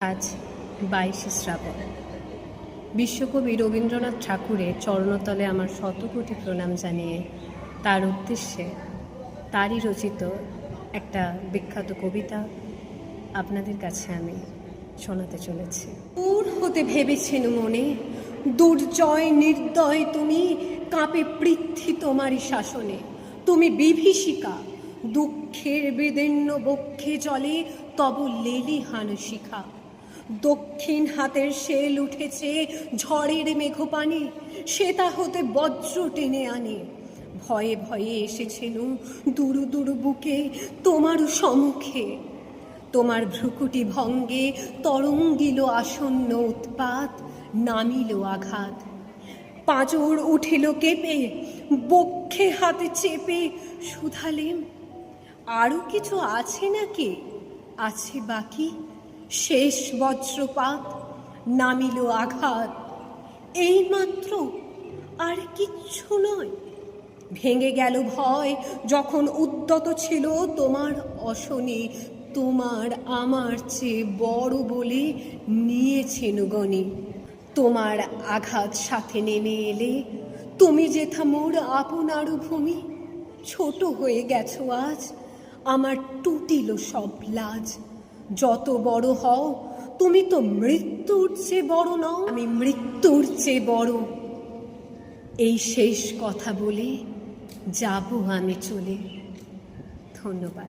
আজ 22শে শ্রাবণ। বিশ্বকবি রবীন্দ্রনাথ ঠাকুরের চরণতলে আমার শতকোটি প্রণাম জানিয়ে তার উদ্দেশ্যে তারই রচিত একটা বিখ্যাত কবিতা আপনাদের কাছে আমি শোনাতে চলেছি। দূর হতে ভেবেছেন মনে, দুর্জয় নির্দয় তুমি, কাঁপে পৃথ্বী তোমারই শাসনে। তুমি বিভীষিকা, দুঃখের বিদীর্ণ বক্ষে জলে তব লেলিহান শিখা। দক্ষিণ হাতের শেল উঠেছে ঝড়ের মেঘপানে, সেটা হতে বজ্র টেনে আনে। ভয়ে ভয়ে এসেছেন দুরু দুরু বুকে তোমার সম্মুখে। তোমার ভ্রুকুটি ভঙ্গে তরঙ্গিল আসন্ন উৎপাত, নামিল আঘাত। পাঁজর উঠিল কেঁপে, বক্ষে হাতে চেপে শুধালেম, আরও কিছু আছে নাকি? আছে বাকি শেষ বজ্রপাত, নামিল আঘাত। এইমাত্র, আর কিচ্ছু নয়। ভেঙে গেল ভয় যখন উদ্যত ছিল তোমার অশনি। তোমার আমার চেয়ে বড় বলে নিয়েছেন গণি। তোমার আঘাত সাথে নেমে এলে তুমি যেথা মোর আপনার ভূমি। ছোট হয়ে গেছো আজ, আমার টুটিল সব লাজ। যত বড় হও তুমি তো মৃত্যুর চেয়ে বড় নও, আমি মৃত্যুর চেয়ে বড়। এই শেষ কথা বলে যাব আমি চলে। ধন্যবাদ।